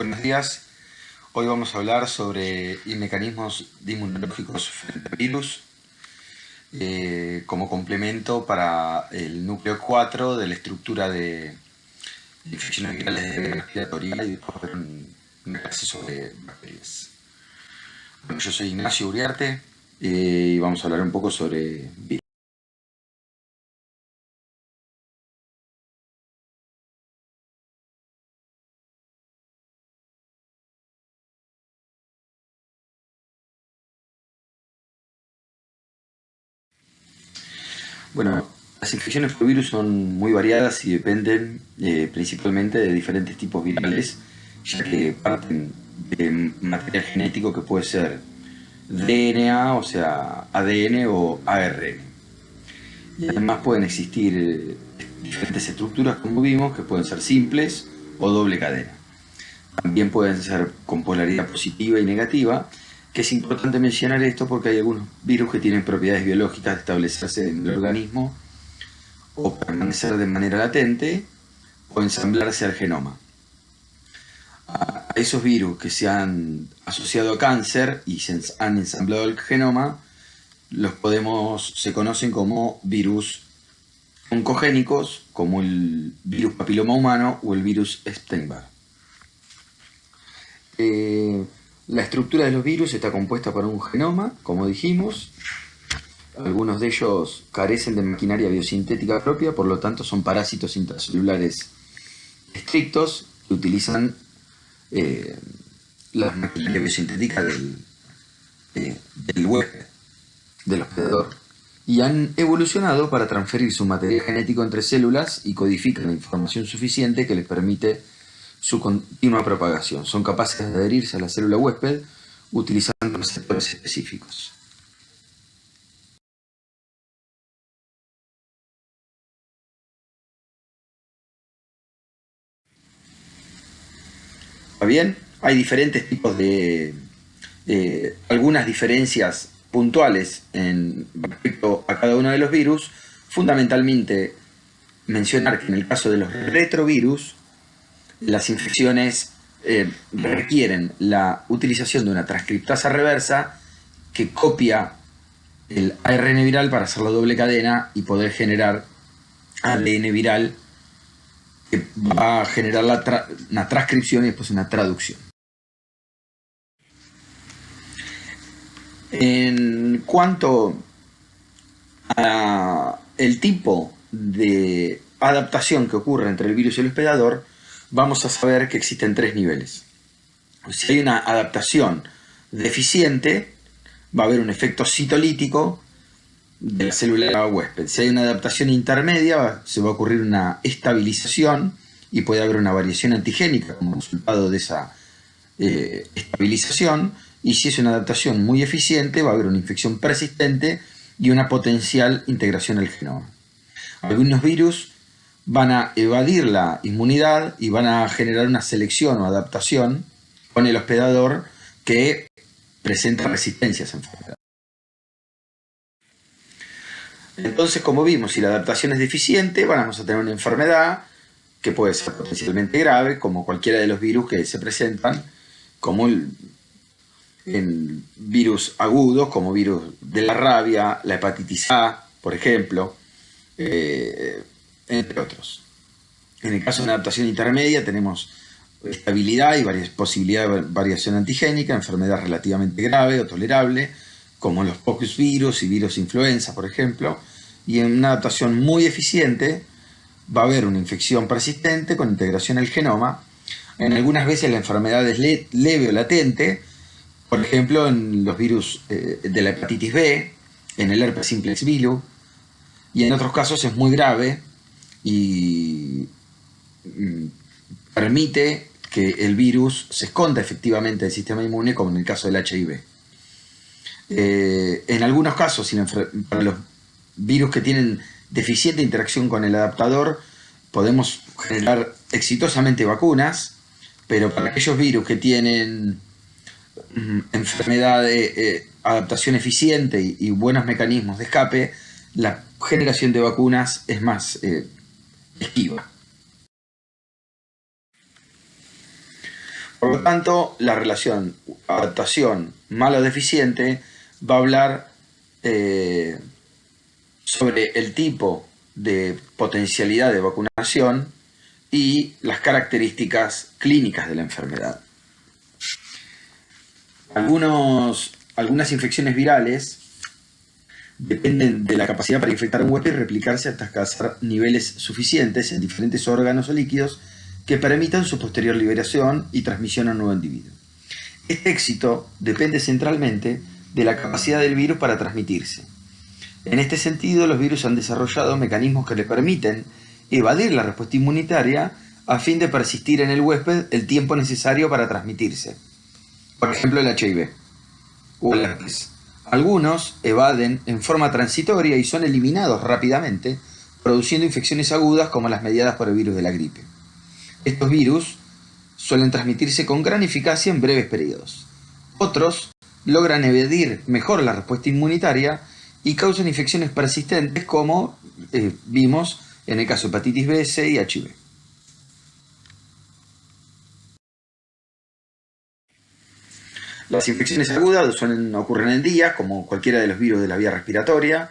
Buenos días. Hoy vamos a hablar sobre mecanismos inmunológicos frente a virus como complemento para el núcleo 4 de la estructura de infecciones virales de vía respiratoria y después ver una clase sobre bacterias. Bueno, yo soy Ignacio Uriarte y vamos a hablar un poco sobre virus. Bueno, las infecciones por virus son muy variadas y dependen principalmente de diferentes tipos virales, ya que parten de material genético que puede ser DNA, o sea, ADN o ARN. Y además pueden existir diferentes estructuras, como vimos, que pueden ser simples o doble cadena. También pueden ser con polaridad positiva y negativa, que es importante mencionar esto porque hay algunos virus que tienen propiedades biológicas de establecerse en el organismo o permanecer de manera latente o ensamblarse al genoma. A esos virus que se han asociado a cáncer y se han ensamblado al genoma, se conocen como virus oncogénicos, como el virus papiloma humano o el virus Epstein-Barr. La estructura de los virus está compuesta por un genoma, como dijimos. Algunos de ellos carecen de maquinaria biosintética propia, por lo tanto son parásitos intracelulares estrictos que utilizan la maquinaria biosintética del huésped, del hospedador, y han evolucionado para transferir su material genético entre células y codifican la información suficiente que les permite su continua propagación. Son capaces de adherirse a la célula huésped utilizando receptores específicos. ¿Está bien? Hay diferentes tipos de algunas diferencias puntuales respecto a cada uno de los virus. Fundamentalmente mencionar que en el caso de los retrovirus, las infecciones requieren la utilización de una transcriptasa reversa que copia el ARN viral para hacer la doble cadena y poder generar ADN viral que va a generar una transcripción y después una traducción. En cuanto a el tipo de adaptación que ocurre entre el virus y el hospedador, vamos a saber que existen tres niveles. Si hay una adaptación deficiente, va a haber un efecto citolítico de la célula huésped. Si hay una adaptación intermedia, se va a ocurrir una estabilización y puede haber una variación antigénica como resultado de esa estabilización. Y si es una adaptación muy eficiente, va a haber una infección persistente y una potencial integración al genoma. Algunos virus van a evadir la inmunidad y van a generar una selección o adaptación con el hospedador que presenta resistencia a esa enfermedad. Entonces, como vimos, si la adaptación es deficiente, vamos a tener una enfermedad que puede ser potencialmente grave, como cualquiera de los virus que se presentan, como en virus agudos, como virus de la rabia, la hepatitis A, por ejemplo, entre otros. En el caso de una adaptación intermedia tenemos estabilidad y posibilidad de variación antigénica, enfermedad relativamente grave o tolerable, como los pocus virus y virus influenza, por ejemplo, y en una adaptación muy eficiente va a haber una infección persistente con integración al genoma. En algunas veces la enfermedad es leve o latente, por ejemplo en los virus de la hepatitis B, en el herpes simplex virus, y en otros casos es muy grave y permite que el virus se esconda efectivamente del sistema inmune, como en el caso del HIV. En algunos casos, para los virus que tienen deficiente interacción con el adaptador, podemos generar exitosamente vacunas, pero para aquellos virus que tienen enfermedad de adaptación eficiente y buenos mecanismos de escape, la generación de vacunas es más esquiva. Por lo tanto, la relación adaptación malo deficiente va a hablar sobre el tipo de potencialidad de vacunación y las características clínicas de la enfermedad. Algunas infecciones virales dependen de la capacidad para infectar un huésped y replicarse hasta alcanzar niveles suficientes en diferentes órganos o líquidos que permitan su posterior liberación y transmisión a un nuevo individuo. Este éxito depende centralmente de la capacidad del virus para transmitirse. En este sentido, los virus han desarrollado mecanismos que le permiten evadir la respuesta inmunitaria a fin de persistir en el huésped el tiempo necesario para transmitirse. Por ejemplo, el HIV o el herpes. Algunos evaden en forma transitoria y son eliminados rápidamente, produciendo infecciones agudas como las mediadas por el virus de la gripe. Estos virus suelen transmitirse con gran eficacia en breves periodos. Otros logran evadir mejor la respuesta inmunitaria y causan infecciones persistentes como vimos en el caso de hepatitis B, C y HIV. Las infecciones agudas ocurren en días, como cualquiera de los virus de la vía respiratoria,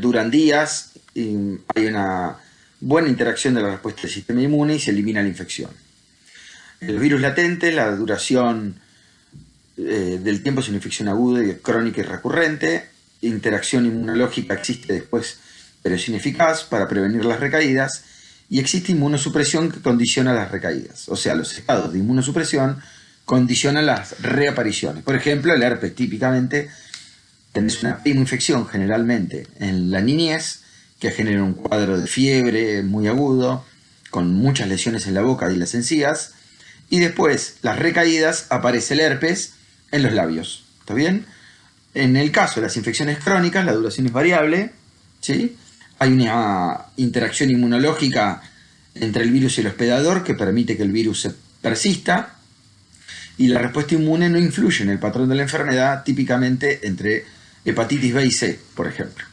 duran días, y hay una buena interacción de la respuesta del sistema inmune y se elimina la infección. En los virus latentes, la duración del tiempo es una infección aguda, y crónica y recurrente. Interacción inmunológica existe después, pero es ineficaz para prevenir las recaídas, y existe inmunosupresión que condiciona las recaídas. O sea, los estados de inmunosupresión condicionan las reapariciones. Por ejemplo, el herpes, típicamente tenés una prima infección generalmente en la niñez que genera un cuadro de fiebre muy agudo, con muchas lesiones en la boca y las encías, y después las recaídas aparece el herpes en los labios. ¿Está bien? En el caso de las infecciones crónicas, la duración es variable, ¿sí? Hay una interacción inmunológica entre el virus y el hospedador que permite que el virus se persista, y la respuesta inmune no influye en el patrón de la enfermedad, típicamente entre hepatitis B y C, por ejemplo.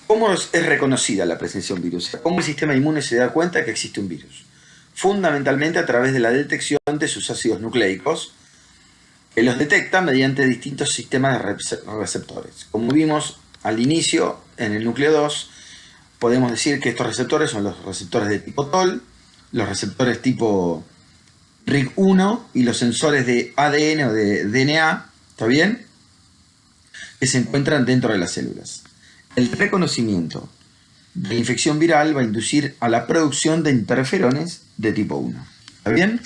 ¿Cómo es reconocida la presencia de un virus? ¿Cómo el sistema inmune se da cuenta de que existe un virus? Fundamentalmente a través de la detección de sus ácidos nucleicos, que los detecta mediante distintos sistemas de receptores. Como vimos al inicio, en el núcleo 2, podemos decir que estos receptores son los receptores de tipo TOL, los receptores tipo RIG1 y los sensores de ADN o de DNA, ¿está bien?, que se encuentran dentro de las células. El reconocimiento de la infección viral va a inducir a la producción de interferones de tipo 1. ¿Está bien?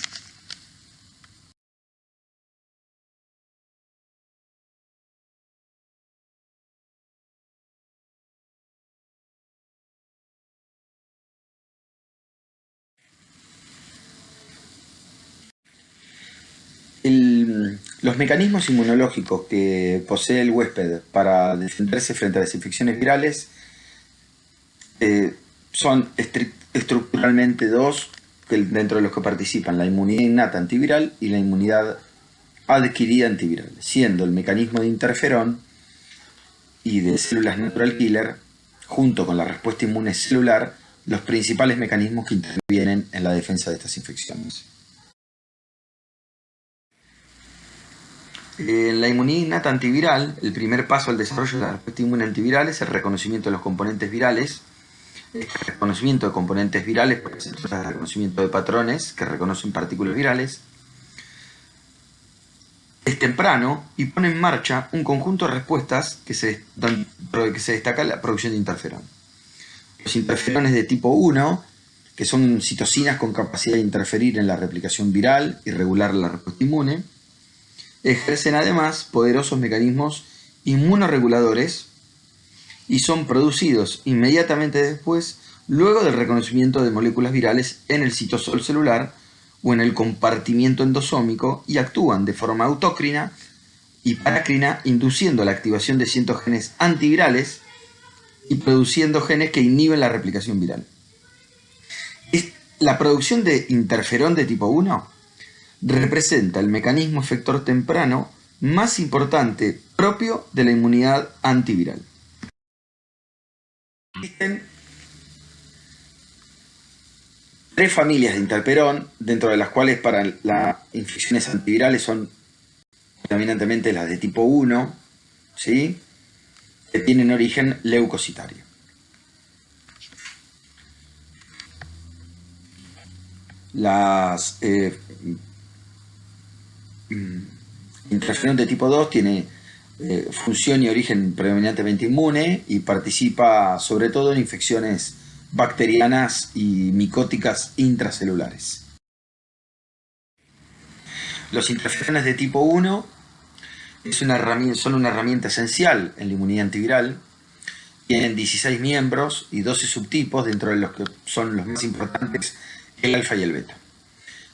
Los mecanismos inmunológicos que posee el huésped para defenderse frente a las infecciones virales son estructuralmente dos, dentro de los que participan la inmunidad innata antiviral y la inmunidad adquirida antiviral, siendo el mecanismo de interferón y de células natural killer, junto con la respuesta inmune celular, los principales mecanismos que intervienen en la defensa de estas infecciones. En la inmunidad innata antiviral, el primer paso al desarrollo de la respuesta inmune antiviral es el reconocimiento de los componentes virales. Este reconocimiento de componentes virales puede ser el reconocimiento de patrones que reconocen partículas virales. Es temprano y pone en marcha un conjunto de respuestas dentro de que se destaca la producción de interferón. Los interferones de tipo 1, que son citocinas con capacidad de interferir en la replicación viral y regular la respuesta inmune, ejercen además poderosos mecanismos inmunoreguladores y son producidos inmediatamente después, luego del reconocimiento de moléculas virales en el citosol celular o en el compartimiento endosómico, y actúan de forma autócrina y parácrina, induciendo la activación de ciertos genes antivirales y produciendo genes que inhiben la replicación viral. La producción de interferón de tipo 1 representa el mecanismo efector temprano más importante propio de la inmunidad antiviral. Existen tres familias de interferón, dentro de las cuales para las infecciones antivirales son predominantemente las de tipo 1, ¿sí?, que tienen origen leucocitario. Las interferón de tipo 2 tiene función y origen predominantemente inmune y participa sobre todo en infecciones bacterianas y micóticas intracelulares. Los interferones de tipo 1 son una herramienta esencial en la inmunidad antiviral. Tienen 16 miembros y 12 subtipos, dentro de los que son los más importantes el alfa y el beta.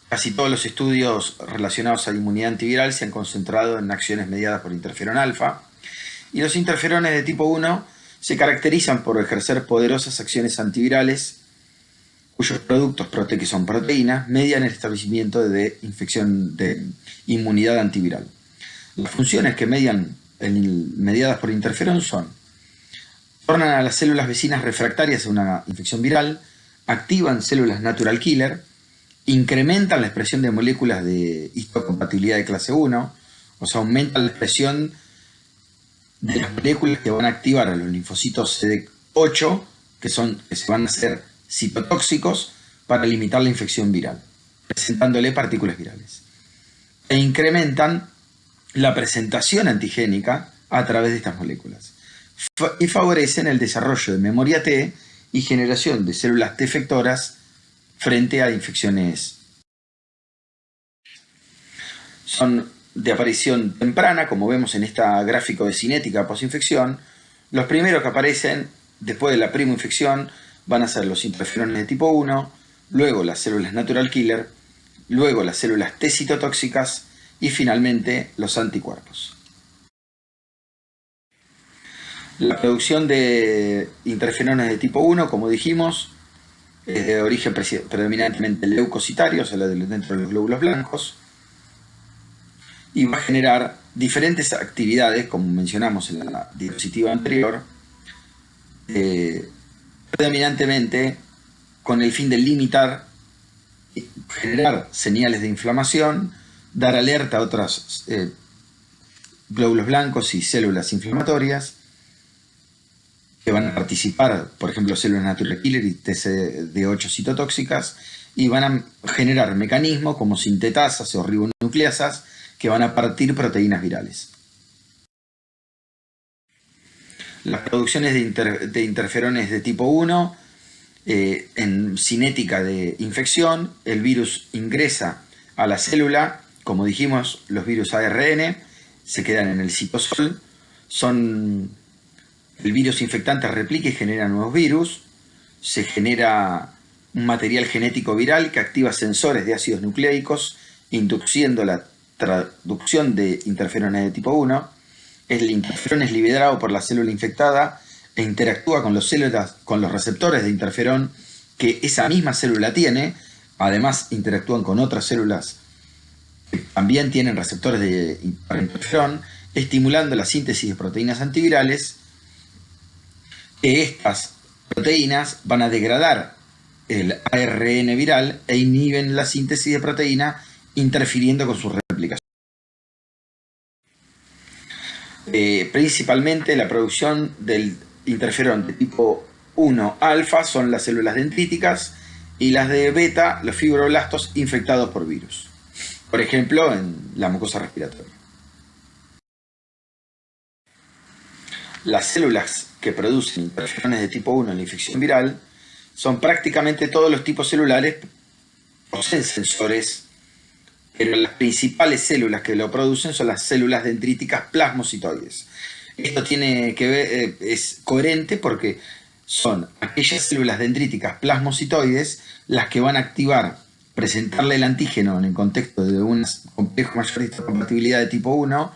Casi todos los estudios relacionados a la inmunidad antiviral se han concentrado en acciones mediadas por interferón alfa, y los interferones de tipo 1 se caracterizan por ejercer poderosas acciones antivirales cuyos productos que son proteínas median el establecimiento de infección de inmunidad antiviral. Las funciones que mediadas por interferón son: tornan a las células vecinas refractarias a una infección viral, activan células natural killer, incrementan la expresión de moléculas de histocompatibilidad de clase 1, o sea, aumentan la expresión de las moléculas que van a activar a los linfocitos CD8, que se van a hacer citotóxicos para limitar la infección viral, presentándole partículas virales. E incrementan la presentación antigénica a través de estas moléculas. Y favorecen el desarrollo de memoria T y generación de células T efectoras frente a infecciones. Son de aparición temprana, como vemos en esta gráfico de cinética posinfección. Los primeros que aparecen después de la primoinfección van a ser los interferones de tipo 1, luego las células natural killer, luego las células T citotóxicas y finalmente los anticuerpos. La producción de interferones de tipo 1, como dijimos, es de origen predominantemente leucocitario, o sea, dentro de los glóbulos blancos, y va a generar diferentes actividades, como mencionamos en la diapositiva anterior, predominantemente con el fin de limitar, generar señales de inflamación, dar alerta a otros glóbulos blancos y células inflamatorias que van a participar, por ejemplo, células natural killer y TCD8 citotóxicas, y van a generar mecanismos como sintetasas o ribonucleasas que van a partir proteínas virales. Las producciones de interferones de tipo 1, en cinética de infección, el virus ingresa a la célula, como dijimos, los virus ARN se quedan en el citosol, el virus infectante replica y genera nuevos virus, se genera un material genético viral que activa sensores de ácidos nucleicos, induciendo la traducción de interferones de tipo 1. El interferón es liberado por la célula infectada e interactúa con los receptores de interferón que esa misma célula tiene. Además, interactúan con otras células que también tienen receptores de interferón, estimulando la síntesis de proteínas antivirales, que estas proteínas van a degradar el ARN viral e inhiben la síntesis de proteína, interfiriendo con su replicación. Principalmente la producción del interferón de tipo 1 alfa son las células dendríticas, y las de beta, los fibroblastos infectados por virus, por ejemplo en la mucosa respiratoria. Las células que producen interferones de tipo 1 en la infección viral son prácticamente todos los tipos celulares, poseen sensores, pero las principales células que lo producen son las células dendríticas plasmocitoides. Esto tiene que ver, es coherente porque son aquellas células dendríticas plasmocitoides las que van a activar, presentarle el antígeno en el contexto de un complejo mayor de histocompatibilidad de tipo 1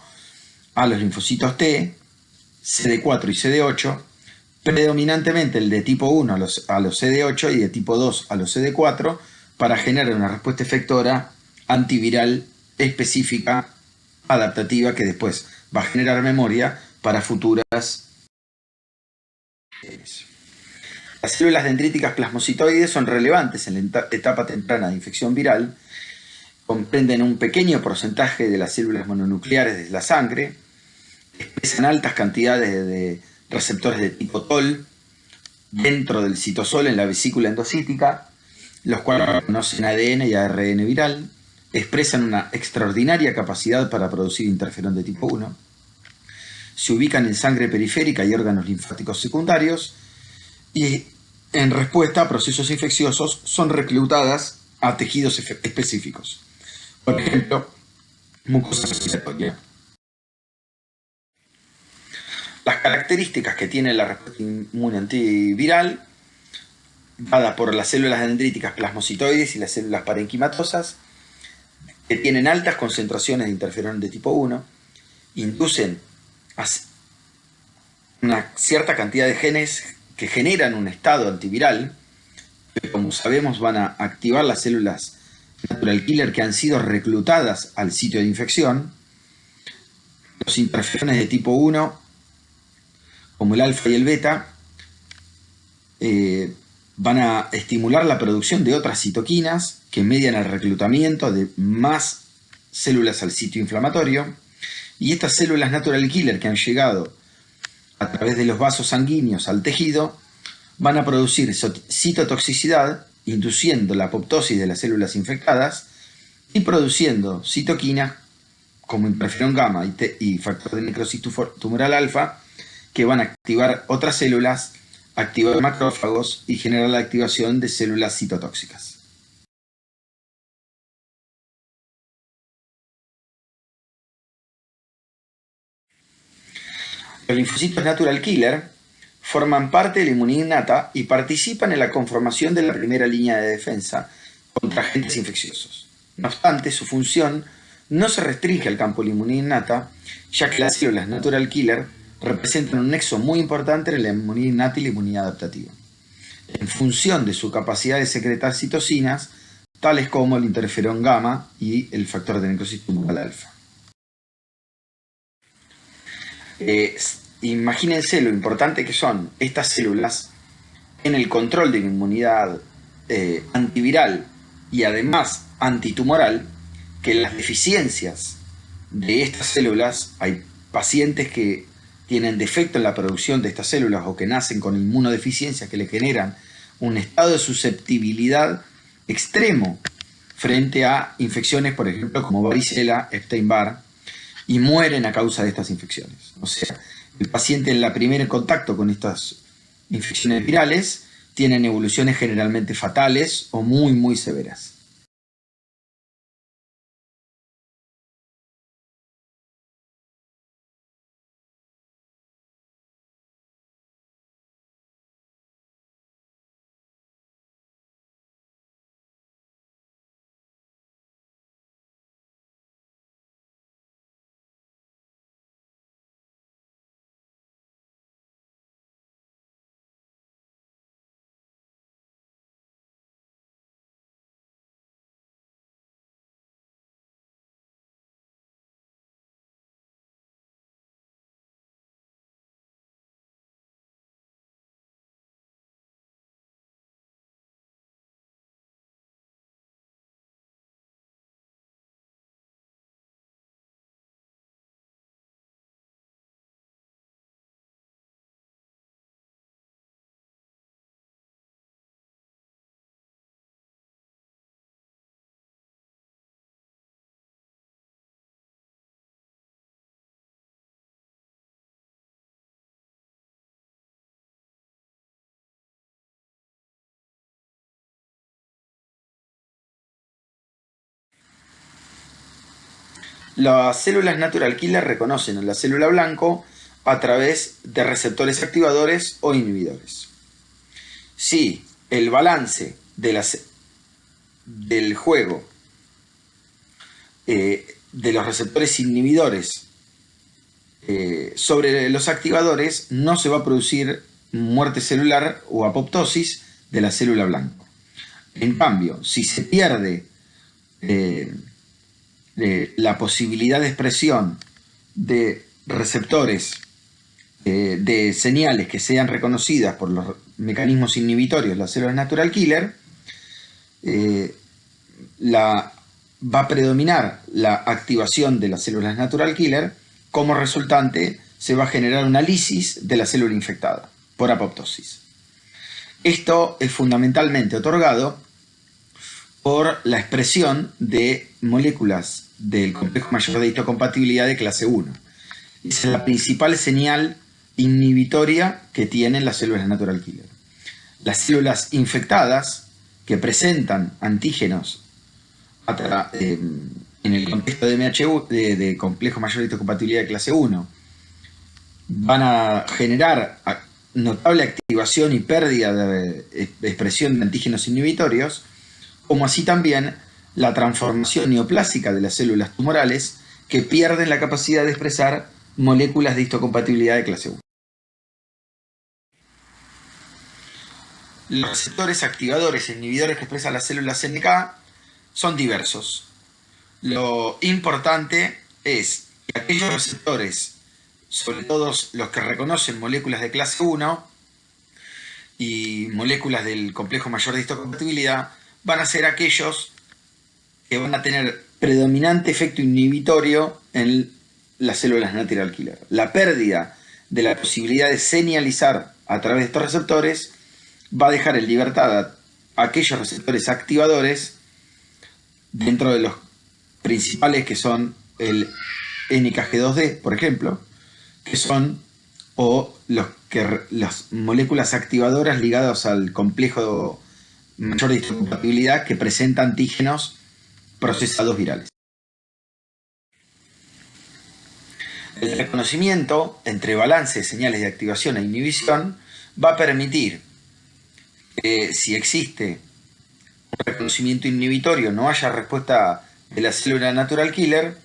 a los linfocitos T, CD4 y CD8, predominantemente el de tipo 1 a los CD8 y de tipo 2 a los CD4, para generar una respuesta efectora antiviral específica, adaptativa, que después va a generar memoria para futuras. Las células dendríticas plasmocitoides son relevantes en la etapa temprana de infección viral, comprenden un pequeño porcentaje de las células mononucleares de la sangre, expresan altas cantidades de receptores de tipo TOL dentro del citosol en la vesícula endocítica, los cuales conocen ADN y ARN viral, expresan una extraordinaria capacidad para producir interferón de tipo 1, se ubican en sangre periférica y órganos linfáticos secundarios y en respuesta a procesos infecciosos son reclutadas a tejidos específicos. Por ejemplo, mucosa respiratoria. Las características que tiene la respuesta inmune antiviral, dada por las células dendríticas plasmocitoides y las células parenquimatosas, que tienen altas concentraciones de interferón de tipo 1, inducen una cierta cantidad de genes que generan un estado antiviral, que como sabemos van a activar las células natural killer que han sido reclutadas al sitio de infección. Los interferones de tipo 1, como el alfa y el beta, van a estimular la producción de otras citoquinas que median el reclutamiento de más células al sitio inflamatorio, y estas células natural killer que han llegado a través de los vasos sanguíneos al tejido van a producir citotoxicidad, induciendo la apoptosis de las células infectadas y produciendo citoquinas como interferón gamma y factor de necrosis tumoral alfa, que van a activar otras células, activar macrófagos y generar la activación de células citotóxicas. Los linfocitos natural killer forman parte de la inmunidad innata y participan en la conformación de la primera línea de defensa contra agentes infecciosos. No obstante, su función no se restringe al campo de la inmunidad innata, ya que las células natural killer representan un nexo muy importante entre la inmunidad innata y la inmunidad adaptativa, en función de su capacidad de secretar citocinas, tales como el interferón gamma y el factor de necrosis tumoral alfa. Imagínense lo importante que son estas células en el control de la inmunidad antiviral y además antitumoral, que las deficiencias de estas células, hay pacientes que tienen defecto en la producción de estas células o que nacen con inmunodeficiencias que le generan un estado de susceptibilidad extremo frente a infecciones, por ejemplo, como varicela, Epstein-Barr, y mueren a causa de estas infecciones. O sea, el paciente en el primer contacto con estas infecciones virales tienen evoluciones generalmente fatales o muy, muy severas. Las células natural killer reconocen a la célula blanco a través de receptores activadores o inhibidores. Si el balance del juego de los receptores inhibidores sobre los activadores, no se va a producir muerte celular o apoptosis de la célula blanco. En cambio, si se pierde la posibilidad de expresión de receptores de señales que sean reconocidas por los mecanismos inhibitorios, las células natural killer, va a predominar la activación de las células natural killer. Como resultante se va a generar una lisis de la célula infectada por apoptosis. Esto es fundamentalmente otorgado por la expresión de moléculas del complejo mayor de histocompatibilidad de clase 1. Esa es la principal señal inhibitoria que tienen las células natural killer. Las células infectadas que presentan antígenos en el contexto de MHU, de complejo mayor de histocompatibilidad de clase 1, van a generar notable activación y pérdida de expresión de antígenos inhibitorios, como así también la transformación neoplásica de las células tumorales que pierden la capacidad de expresar moléculas de histocompatibilidad de clase 1. Los receptores activadores e inhibidores que expresan las células NK son diversos. Lo importante es que aquellos receptores, sobre todo los que reconocen moléculas de clase 1 y moléculas del complejo mayor de histocompatibilidad, van a ser aquellos que van a tener predominante efecto inhibitorio en las células natural killer. La pérdida de la posibilidad de señalizar a través de estos receptores va a dejar en libertad a aquellos receptores activadores, dentro de los principales, que son el NKG2D, por ejemplo, que son las moléculas activadoras ligadas al complejo mayor de histocompatibilidad que presenta antígenos procesados virales. El reconocimiento entre balance de señales de activación e inhibición va a permitir que, si existe un reconocimiento inhibitorio, no haya respuesta de la célula natural killer,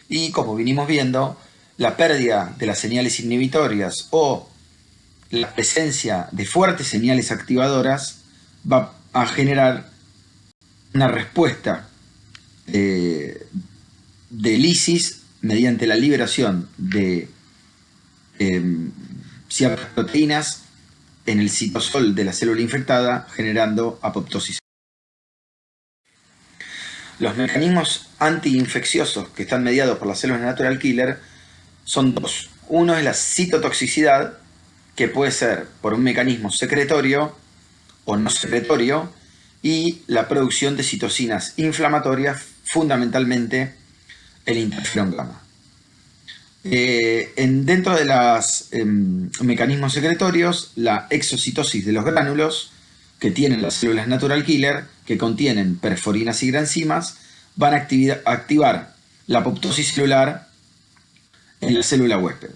y, como vinimos viendo, la pérdida de las señales inhibitorias o la presencia de fuertes señales activadoras va a generar una respuesta de lisis mediante la liberación de ciertas proteínas en el citosol de la célula infectada, generando apoptosis. Los mecanismos antiinfecciosos que están mediados por las células natural killer son dos. Uno es la citotoxicidad, que puede ser por un mecanismo secretorio o no secretorio, y la producción de citocinas inflamatorias, fundamentalmente el interferón gamma. Dentro de los mecanismos secretorios, la exocitosis de los gránulos que tienen las células natural killer, que contienen perforinas y granzimas, van a activar la apoptosis celular en la célula huésped.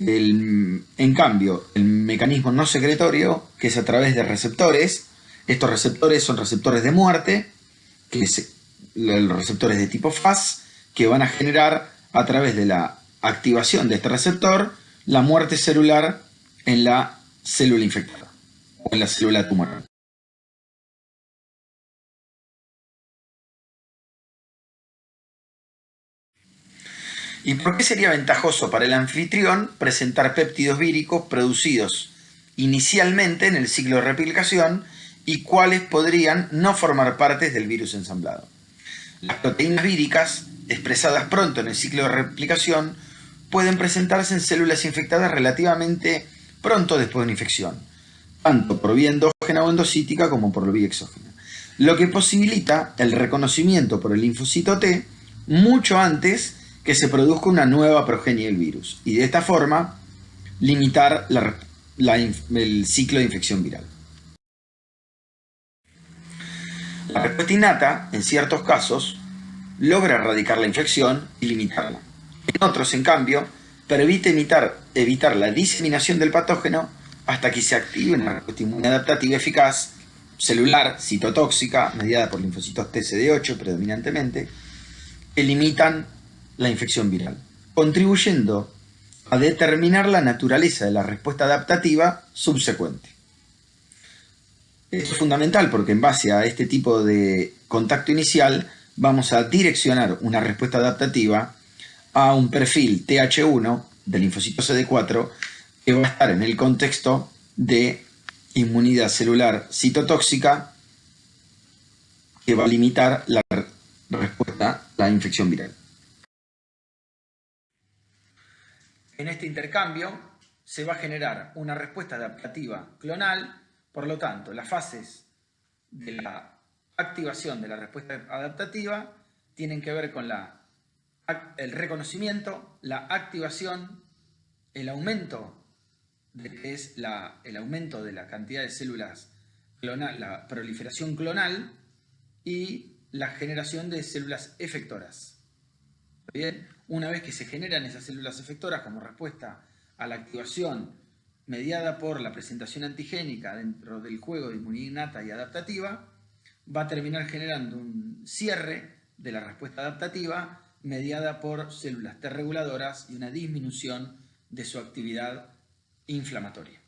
En cambio, el mecanismo no secretorio, que es a través de receptores, estos receptores son receptores de muerte, que es los receptores de tipo Fas, que van a generar, a través de la activación de este receptor, la muerte celular en la célula infectada o en la célula tumoral. ¿Y por qué sería ventajoso para el anfitrión presentar péptidos víricos producidos inicialmente en el ciclo de replicación, y cuáles podrían no formar parte del virus ensamblado? Las proteínas víricas, expresadas pronto en el ciclo de replicación, pueden presentarse en células infectadas relativamente pronto después de una infección, tanto por vía endógena o endocítica como por vía exógena, lo que posibilita el reconocimiento por el linfocito T mucho antes que se produzca una nueva progenie del virus, y de esta forma limitar el ciclo de infección viral. La respuesta innata, en ciertos casos, logra erradicar la infección y limitarla. En otros, en cambio, permite evitar la diseminación del patógeno hasta que se active una respuesta inmune adaptativa eficaz, celular, citotóxica, mediada por linfocitos TCD8 predominantemente, que limitan la infección viral, contribuyendo a determinar la naturaleza de la respuesta adaptativa subsecuente. Esto es fundamental porque, en base a este tipo de contacto inicial, vamos a direccionar una respuesta adaptativa a un perfil TH1 del linfocito CD4 que va a estar en el contexto de inmunidad celular citotóxica que va a limitar la respuesta a la infección viral. En este intercambio se va a generar una respuesta adaptativa clonal, por lo tanto, las fases de la activación de la respuesta adaptativa tienen que ver con el reconocimiento, la activación, el aumento el aumento de la cantidad de células clonal, la proliferación clonal y la generación de células efectoras. Bien, una vez que se generan esas células efectoras como respuesta a la activación mediada por la presentación antigénica dentro del juego de inmunidad innata y adaptativa, va a terminar generando un cierre de la respuesta adaptativa mediada por células T reguladoras y una disminución de su actividad inflamatoria.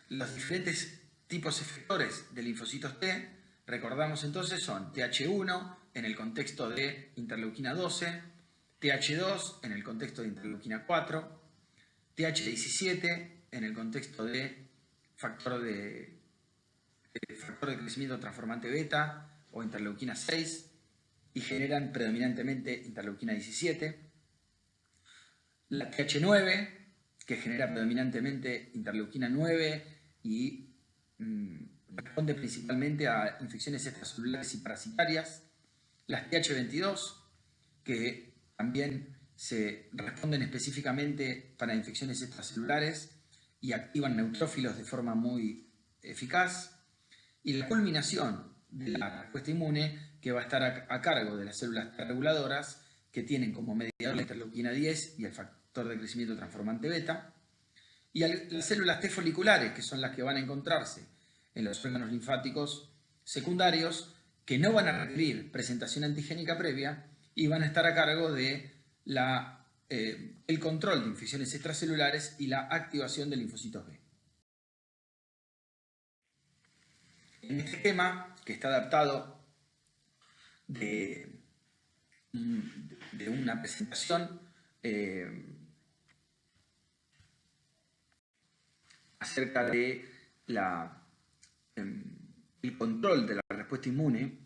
Los diferentes tipos efectores de linfocitos T, recordamos entonces, son TH1 en el contexto de interleuquina 12, TH2 en el contexto de interleuquina 4, TH17 en el contexto de factor de crecimiento transformante beta o interleuquina 6 y generan predominantemente interleuquina 17. La TH9, que genera predominantemente interleuquina 9 y responde principalmente a infecciones extracelulares y parasitarias. Las TH22, que también se responden específicamente para infecciones extracelulares y activan neutrófilos de forma muy eficaz. Y la culminación de la respuesta inmune, que va a estar a cargo de las células T reguladoras, que tienen como mediador la interleuquina 10 y el factor de crecimiento transformante beta, y las células T foliculares, que son las que van a encontrarse en los órganos linfáticos secundarios, que no van a requerir presentación antigénica previa y van a estar a cargo de el control de infecciones extracelulares y la activación de linfocitos B. En este esquema, que está adaptado de una presentación acerca de el control de la respuesta inmune,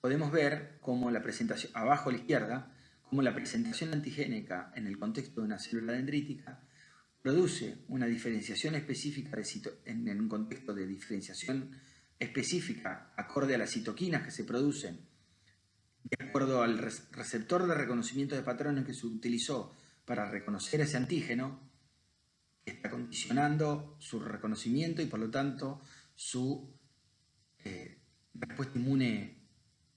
podemos ver cómo la presentación, abajo a la izquierda, cómo la presentación antigénica en el contexto de una célula dendrítica produce una diferenciación específica en un contexto de diferenciación específica acorde a las citoquinas que se producen, de acuerdo al receptor de reconocimiento de patrones que se utilizó para reconocer ese antígeno, que está condicionando su reconocimiento y por lo tanto su respuesta inmune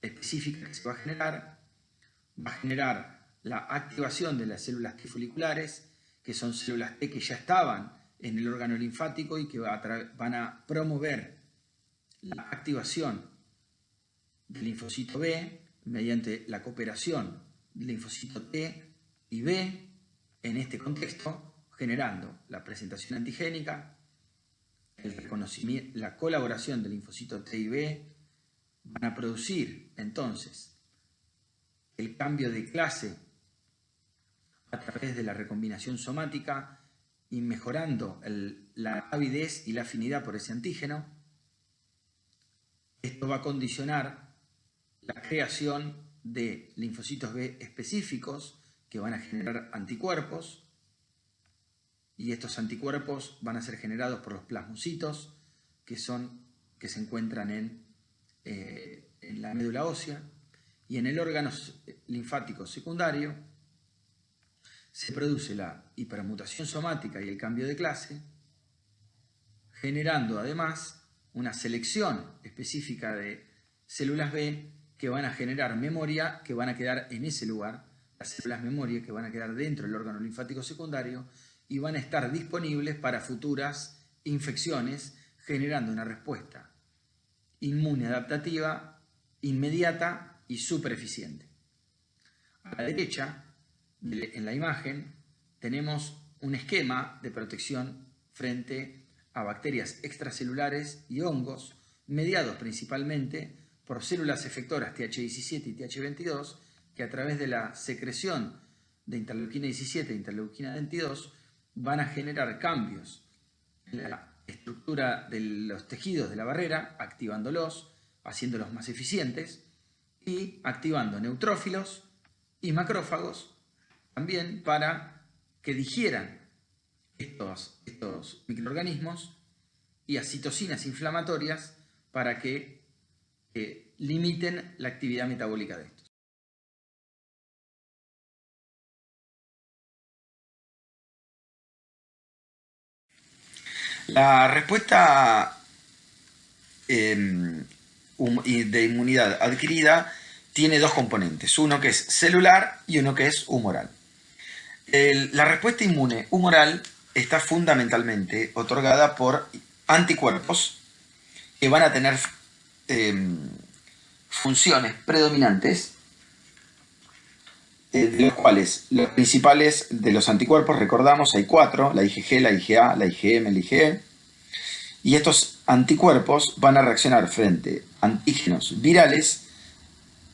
específica que se va a generar la activación de las células T foliculares, que son células T que ya estaban en el órgano linfático y que van a promover la activación del linfocito B mediante la cooperación del linfocito T y B en este contexto, generando la presentación antigénica, el reconocimiento, la colaboración del linfocito T y B. Van a producir entonces el cambio de clase a través de la recombinación somática y mejorando la avidez y la afinidad por ese antígeno. Esto va a condicionar la creación de linfocitos B específicos que van a generar anticuerpos, y estos anticuerpos van a ser generados por los plasmocitos que se encuentran en la médula ósea, y en el órgano linfático secundario se produce la hipermutación somática y el cambio de clase, generando además una selección específica de células B que van a generar memoria, que van a quedar en ese lugar, las células memoria que van a quedar dentro del órgano linfático secundario y van a estar disponibles para futuras infecciones, generando una respuesta inmune adaptativa inmediata y súper eficiente. A la derecha, en la imagen, tenemos un esquema de protección frente a bacterias extracelulares y hongos, mediados principalmente por células efectoras TH17 y TH22, que a través de la secreción de interleuquina 17 e interleuquina 22 van a generar cambios en la estructura de los tejidos de la barrera, activándolos, haciéndolos más eficientes, y activando neutrófilos y macrófagos también para que digieran estos microorganismos, y a citocinas inflamatorias para que limiten la actividad metabólica de estos. La respuesta de inmunidad adquirida tiene dos componentes, uno que es celular y uno que es humoral. La respuesta inmune humoral está fundamentalmente otorgada por anticuerpos que van a tener funciones predominantes, de los cuales los principales de los anticuerpos, recordamos, hay 4, la IgG, la IgA, la IgM, la IgE, y estos anticuerpos van a reaccionar frente a antígenos virales,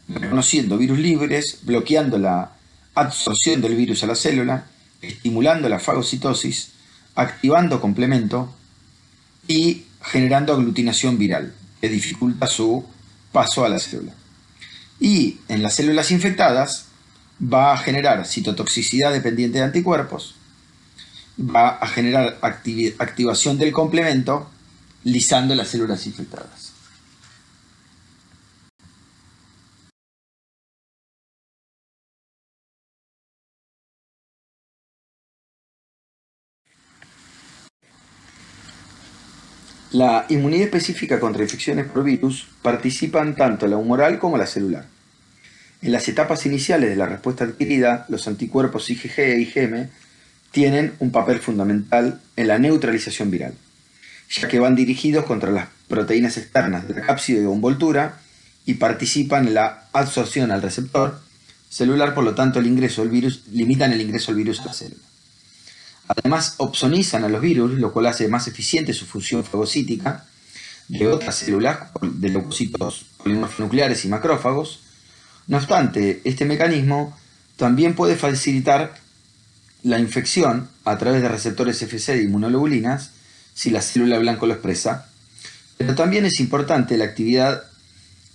reconociendo virus libres, bloqueando la absorción del virus a la célula, estimulando la fagocitosis, activando complemento y generando aglutinación viral, que dificulta su paso a la célula. Y en las células infectadas va a generar citotoxicidad dependiente de anticuerpos, va a generar activación del complemento, lisando las células infectadas. La inmunidad específica contra infecciones por virus participan tanto la humoral como la celular. En las etapas iniciales de la respuesta adquirida, los anticuerpos IgG e IgM tienen un papel fundamental en la neutralización viral, ya que van dirigidos contra las proteínas externas de la cápside de envoltura y participan en la absorción al receptor celular, por lo tanto limitan el ingreso del virus a la célula. Además, opsonizan a los virus, lo cual hace más eficiente su función fagocítica de otras células, de leucocitos polimorfonucleares y macrófagos. No obstante, este mecanismo también puede facilitar la infección a través de receptores Fc de inmunoglobulinas si la célula blanco lo expresa, pero también es importante la actividad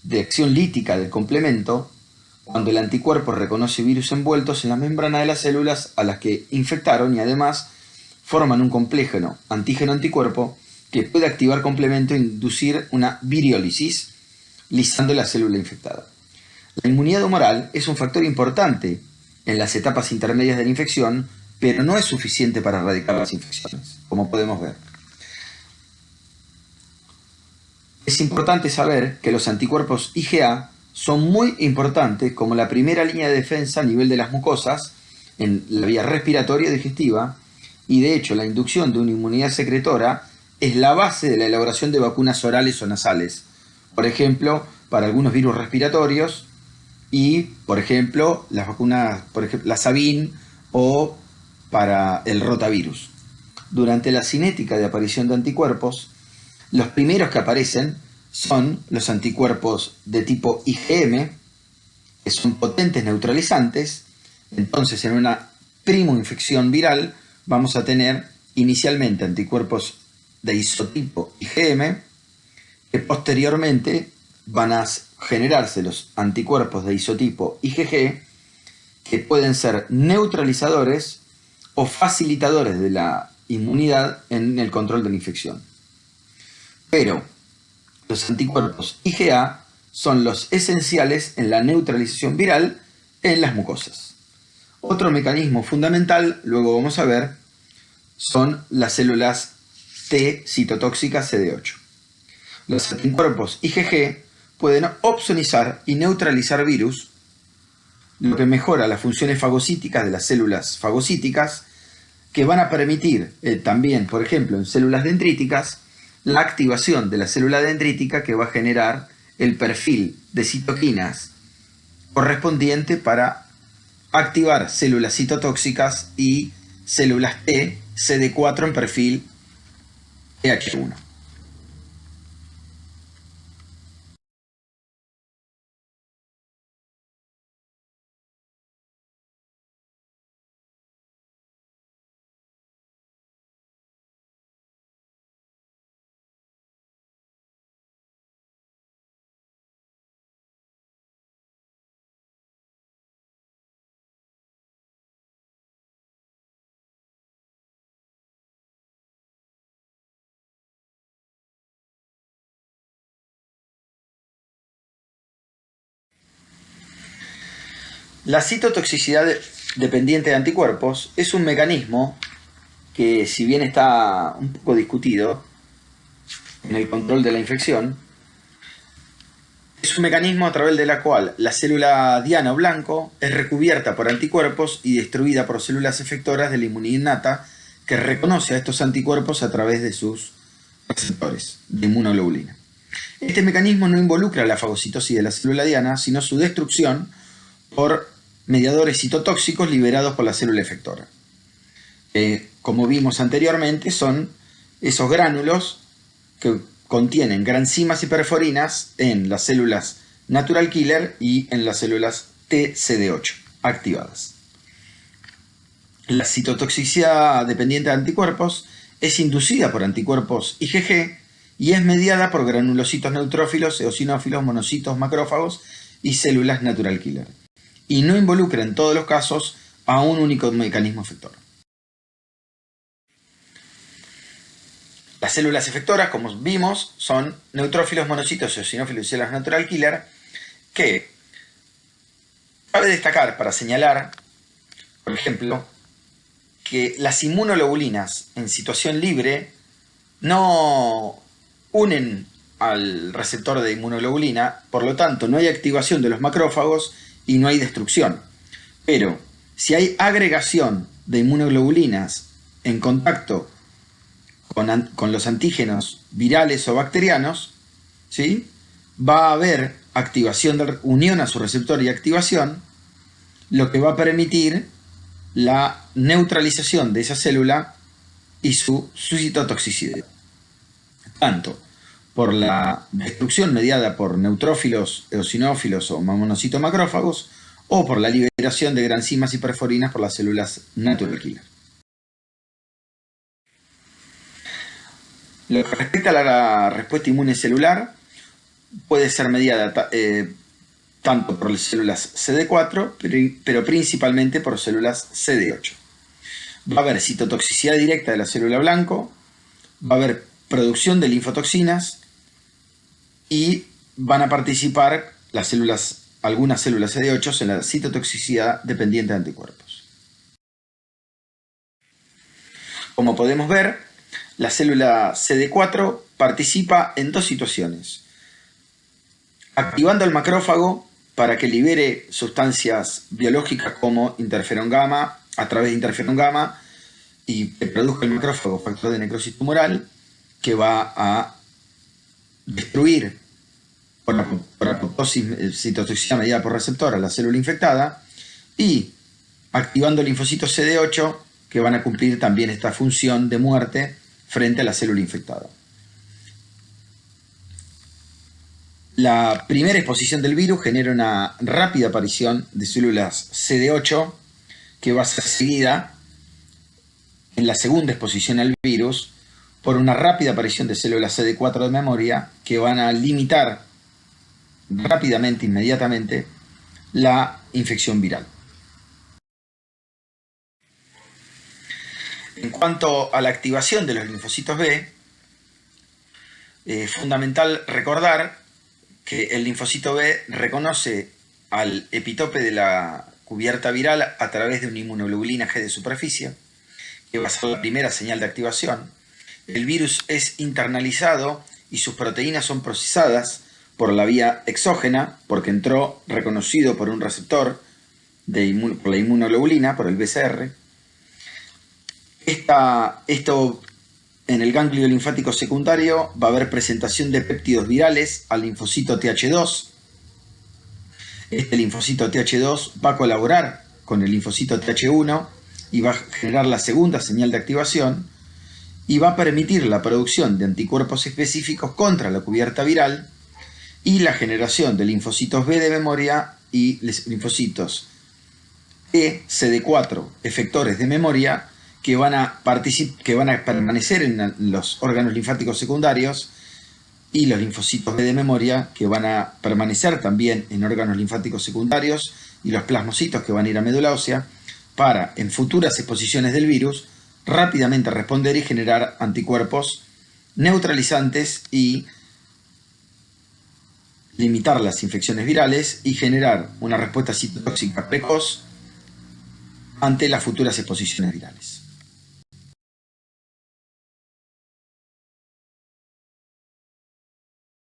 de acción lítica del complemento cuando el anticuerpo reconoce virus envueltos en la membrana de las células a las que infectaron y además forman un complejo antígeno-anticuerpo que puede activar complemento e inducir una viriólisis, lisando la célula infectada. La inmunidad humoral es un factor importante en las etapas intermedias de la infección, pero no es suficiente para erradicar las infecciones, como podemos ver. Es importante saber que los anticuerpos IgA son muy importantes como la primera línea de defensa a nivel de las mucosas en la vía respiratoria y digestiva, y de hecho la inducción de una inmunidad secretora es la base de la elaboración de vacunas orales o nasales, por ejemplo, para algunos virus respiratorios y, por ejemplo, las vacunas, por ejemplo, la Sabin o para el rotavirus. Durante la cinética de aparición de anticuerpos, los primeros que aparecen son los anticuerpos de tipo IgM, que son potentes neutralizantes. Entonces, en una primoinfección viral vamos a tener inicialmente anticuerpos de isotipo IgM, que posteriormente van a generarse los anticuerpos de isotipo IgG, que pueden ser neutralizadores o facilitadores de la inmunidad en el control de la infección. Pero los anticuerpos IgA son los esenciales en la neutralización viral en las mucosas. Otro mecanismo fundamental, luego vamos a ver, son las células T citotóxicas CD8. Los anticuerpos IgG pueden opsonizar y neutralizar virus, lo que mejora las funciones fagocíticas de las células fagocíticas, que van a permitir también, por ejemplo, en células dendríticas, la activación de la célula dendrítica que va a generar el perfil de citoquinas correspondiente para activar células citotóxicas y células T CD4 en perfil TH1. La citotoxicidad dependiente de anticuerpos es un mecanismo que, si bien está un poco discutido en el control de la infección, es un mecanismo a través de la cual la célula diana o blanco es recubierta por anticuerpos y destruida por células efectoras de la inmunidad innata, que reconoce a estos anticuerpos a través de sus receptores de inmunoglobulina. Este mecanismo no involucra la fagocitosis de la célula diana, sino su destrucción por mediadores citotóxicos liberados por la célula efectora. Como vimos anteriormente, son esos gránulos que contienen granzimas y perforinas en las células natural killer y en las células TCD8 activadas. La citotoxicidad dependiente de anticuerpos es inducida por anticuerpos IgG y es mediada por granulocitos neutrófilos, eosinófilos, monocitos, macrófagos y células natural killer, y no involucra en todos los casos a un único mecanismo efector. Las células efectoras, como vimos, son neutrófilos, monocitos, eosinófilos y células natural killer, que cabe destacar para señalar, por ejemplo, que las inmunoglobulinas en situación libre no unen al receptor de inmunoglobulina, por lo tanto no hay activación de los macrófagos y no hay destrucción. Pero si hay agregación de inmunoglobulinas en contacto con los antígenos virales o bacterianos, ¿sí?, va a haber activación de unión a su receptor y activación, lo que va a permitir la neutralización de esa célula y su citotoxicidad, tanto por la destrucción mediada por neutrófilos, eosinófilos o monocitomacrófagos, o por la liberación de granzimas y perforinas por las células natural killer. Lo que respecta a la respuesta inmune celular, puede ser mediada tanto por las células CD4, pero principalmente por células CD8. Va a haber citotoxicidad directa de la célula blanco, va a haber producción de linfotoxinas y van a participar algunas células CD8 en la citotoxicidad dependiente de anticuerpos. Como podemos ver, la célula CD4 participa en dos situaciones: activando el macrófago para que libere sustancias biológicas como interferón gamma a través de interferón gamma y que produzca el macrófago factor de necrosis tumoral, que va a destruir por apoptosis citotoxicidad mediada por receptor a la célula infectada, y activando linfocitos CD8 que van a cumplir también esta función de muerte frente a la célula infectada. La primera exposición del virus genera una rápida aparición de células CD8 que va a ser seguida en la segunda exposición al virus por una rápida aparición de células CD4 de memoria que van a limitar rápidamente, inmediatamente, la infección viral. En cuanto a la activación de los linfocitos B, es fundamental recordar que el linfocito B reconoce al epitope de la cubierta viral a través de una inmunoglobulina G de superficie, que va a ser la primera señal de activación. El virus es internalizado y sus proteínas son procesadas por la vía exógena, porque entró reconocido por un receptor por la inmunoglobulina, por el BCR. Esto en el ganglio linfático secundario va a haber presentación de péptidos virales al linfocito TH2. Este linfocito TH2 va a colaborar con el linfocito TH1 y va a generar la segunda señal de activación y va a permitir la producción de anticuerpos específicos contra la cubierta viral y la generación de linfocitos B de memoria y linfocitos E, CD4, efectores de memoria, que van a permanecer en los órganos linfáticos secundarios, y los linfocitos B de memoria, que van a permanecer también en órganos linfáticos secundarios, y los plasmocitos, que van a ir a médula ósea, para, en futuras exposiciones del virus, rápidamente responder y generar anticuerpos neutralizantes y limitar las infecciones virales y generar una respuesta citotóxica precoz ante las futuras exposiciones virales.